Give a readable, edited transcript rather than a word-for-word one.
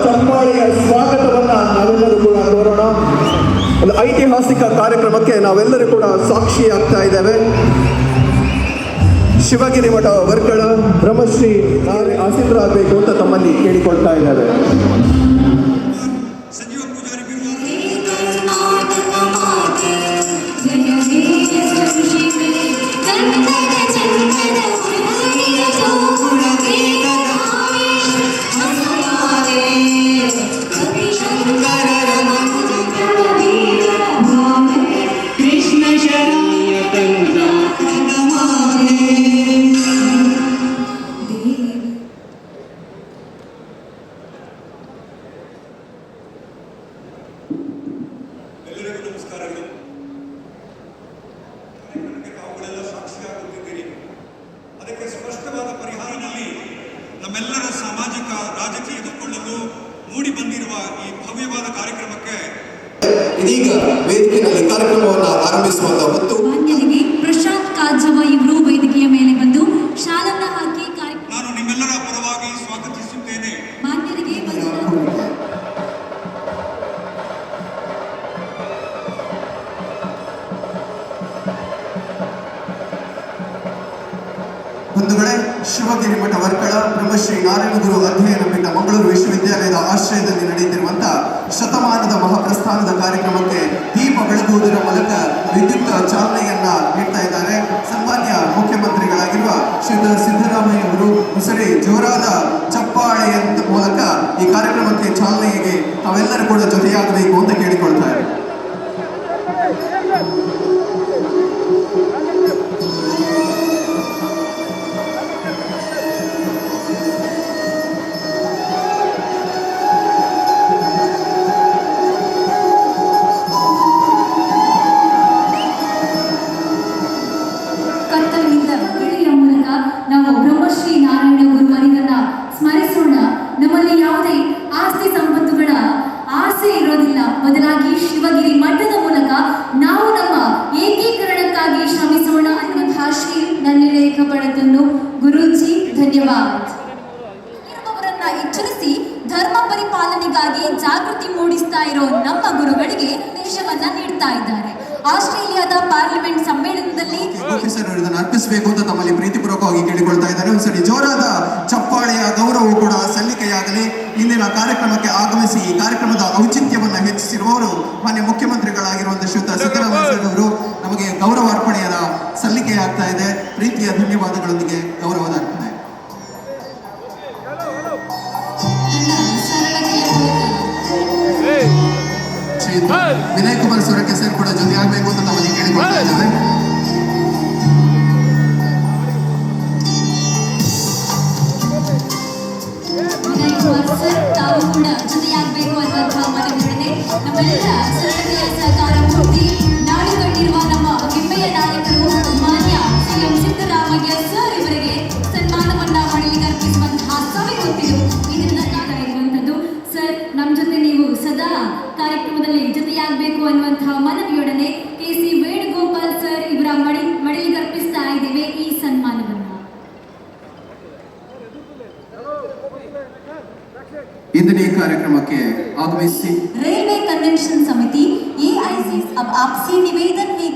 ಚಪ್ಪಾಳೆಯ ಸ್ವಾಗತವನ್ನ ನಾವೆಲ್ಲರೂ ಕೂಡ ಕೋರೋಣ. ಒಂದು ಐತಿಹಾಸಿಕ ಕಾರ್ಯಕ್ರಮಕ್ಕೆ ನಾವೆಲ್ಲರೂ ಕೂಡ ಸಾಕ್ಷಿ ಆಗ್ತಾ ಇದ್ದೇವೆ. ಶಿವಗಿರಿ ಮಠ ವರ್ಕಳ ಬ್ರಹ್ಮಶ್ರೀ ನಾಳೆ ಆಸೀನರಾಗಬೇಕು ಅಂತ ತಮ್ಮಲ್ಲಿ ಕೇಳಿಕೊಳ್ತಾ ಇದ್ದಾರೆ. ನಮ್ಮೆಲ್ಲರ ಸಾಮಾಜಿಕ ರಾಜಕೀಯ ಎದುರುಕೊಳ್ಳಲು ಮೂಡಿ ಬಂದಿರುವ ಈ ಭವ್ಯವಾದ ಕಾರ್ಯಕ್ರಮಕ್ಕೆ ಇದೀಗ ವೇದಿಕೆಯಲ್ಲಿ ಕಾರ್ಯಕ್ರಮವನ್ನು ಆರಂಭಿಸುವಂತ ಹೊತ್ತು ಮಾನ್ಯರಿಗೆ ಪ್ರಶಾಂತ್ ಕಾಜವ ಇವರು ವೇದಿಕೆಯ ಮೇಲೆ ಬಂದು ಶಾಲನ್ನ ಹಾಕಿ ನಾನು ನಿಮ್ಮೆಲ್ಲರ ಪರವಾಗಿ ಸ್ವಾಗತಿಸುತ್ತೇನೆ. ಮಾನ್ಯರಿಗೆ ಬಂಧುಗಳೇ, ಶಿವಗಿರಿ ಮಠ ವರ್ಕಳ ಬ್ರಹ್ಮಶ್ರೀ ನಾರಾಯಣಗುರು ಅಧ್ಯಯನ ಪೀಠ ಮಂಗಳೂರು ವಿಶ್ವವಿದ್ಯಾಲಯದ ಆಶ್ರಯದಲ್ಲಿ ನಡೆಯುತ್ತಿರುವಂತಹ ಶತಮಾನದ ಮಹಾಪ್ರಸ್ಥಾನದ ಕಾರ್ಯಕ್ರಮಕ್ಕೆ ದೀಪ ಬೆಳಗುವುದರ ಮೂಲಕ ವಿದ್ಯುತ್ ಚಾಲನೆಯನ್ನ ನೀಡ್ತಾ ಇದ್ದಾರೆ. ಸನ್ಮಾನ್ಯ ಮುಖ್ಯಮಂತ್ರಿಗಳಾಗಿರುವ ಶ್ರೀ ಸಿದ್ದರಾಮಯ್ಯ ಅವರು ಸರಿ ಜೋರಾದ ಚಪ್ಪಾಳೆಯ ಮೂಲಕ ಈ ಕಾರ್ಯಕ್ರಮಕ್ಕೆ ಚಾಲನೆಗೆ ತಾವೆಲ್ಲರೂ ಕೂಡ ಜೊತೆಯಾಗಬೇಕು ಅಂತ ಕೇಳಿಕೊಳ್ತಾರೆ. ನಾವು ಬ್ರಹ್ಮಶ್ರೀ ನಾರಾಯಣ ಗುರುವರಿಗನ್ನ ಸ್ಮರಿಸೋಣ. ನಮ್ಮಲ್ಲಿ ಯಾವುದೇ ಆಸ್ತಿ ಸಂಪತ್ತುಗಳ ಆಸೆ ಇರೋದಿಲ್ಲ, ಬದಲಾಗಿ ಶಿವಗಿರಿ ಮಠದ ಮೂಲಕ ನಾವು ನಮ್ಮ ಏಕೀಕರಣಕ್ಕಾಗಿ ಶ್ರಮಿಸೋಣ ಅನ್ನುವಂತಹ ಶ್ರೀ ನನ್ನ ಲೇಖ ಪಡೆದನ್ನು ಗುರೂಜಿ ಧನ್ಯವಾದ. ಇರುವವರನ್ನ ಎಚ್ಚರಿಸಿ ಧರ್ಮ ಪರಿಪಾಲನೆಗಾಗಿ ಜಾಗೃತಿ ಮೂಡಿಸ್ತಾ ಇರೋ ನಮ್ಮ ಗುರುಗಳಿಗೆ ದೇಶವನ್ನ ನೀಡ್ತಾ ಇದ್ದಾರೆ. ಆಸ್ಟ್ರೇಲಿಯಾದ ಪಾರ್ಲಿಮೆಂಟ್ ಸಮ್ಮೇಳನದಲ್ಲಿ ಇದನ್ನು ಅರ್ಪಿಸಬೇಕು ಅಂತ ತಮ್ಮಲ್ಲಿ ಪ್ರೀತಿಪೂರ್ವಕವಾಗಿ ಕೇಳಿಕೊಳ್ತಾ ಇದ್ದಾರೆ. ಒಂದ್ಸರಿ ಜೋರಾದ ಚಪ್ಪಾಳೆಯ ಗೌರವವು ಕೂಡ ಸಲ್ಲಿಕೆಯಾಗಲಿ. ಇಂದಿನ ಕಾರ್ಯಕ್ರಮಕ್ಕೆ ಆಗಮಿಸಿ ಈ ಕಾರ್ಯಕ್ರಮದ ಔಚಿತ್ಯವನ್ನು ಹೆಚ್ಚಿಸಿರುವವರು ಮಾನ್ಯ ಮುಖ್ಯಮಂತ್ರಿಗಳಾಗಿರುವಂತಹ ಶ್ರೀಯುತ ಸಿದ್ದರಾಮಯ್ಯ ಅವರು ನಮಗೆ ಗೌರವ ಅರ್ಪಣೆಯ ಸಲ್ಲಿಕೆಯಾಗ್ತಾ ಇದೆ. ಪ್ರೀತಿಯ ಧನ್ಯವಾದಗಳೊಂದಿಗೆ ಗೌರವದ ಅರ್ಪಣೆ. ವಿನಯ್ ಕುಮಾರ್ ಸೂರಕ್ಕೆ ಸರ್ ಕೂಡ ಜೊತೆಯಾಗಬೇಕು ಅಂತ ನಮ್ಮಲ್ಲಿ ಕೇಳಿಕೊಳ್ತಾ ಇದ್ದೇವೆ. ತಾವು ಕೂಡ ಜೊತೆಯಾಗಬೇಕು ಅನ್ನುವಂತಹ ಮನವಿಯೊಡನೆ ನಮ್ಮೆಲ್ಲ ಸರಳತೆಯ ಸಹಕಾರ ಮೂರ್ತಿ ನಾಡು ಕಂಡಿರುವ ನಮ್ಮ ಹೆಮ್ಮೆಯ ನಾಯಕರು ಮಾನ್ಯ ಸಿಎಂ ಸಿದ್ದರಾಮಯ್ಯ ಸರ್ ಇವರಿಗೆ ಸನ್ಮಾನವನ್ನ ಮಾಡಲಿಕ್ಕೆ ಅರ್ಪಿಸುವಂತಹ ಸಮಯ ಹೊತ್ತಿದ್ದು ಇದರಿಂದ ಇರುವಂಥದ್ದು. ಸರ್, ನಮ್ಮ ಜೊತೆ ನೀವು ಸದಾ ಕಾರ್ಯಕ್ರಮದಲ್ಲಿ ಜೊತೆಯಾಗಬೇಕು ಅನ್ನುವಂತಹ ಮನವಿಯೊಡನೆ KC ವೇಣುಗೋಪಾಲ್ ಸರ್ ಇವರ ಮಡಿಲಿಗೆ ಅರ್ಪಿಸ್ತಾ ಇದ್ದೇವೆ ಈ ಸನ್ಮಾನವನ್ನು. इंदिन कार्यक्रम के आगमिसी रेलवे कन्वेंशन समिति AIC अब आपसे निवेदन है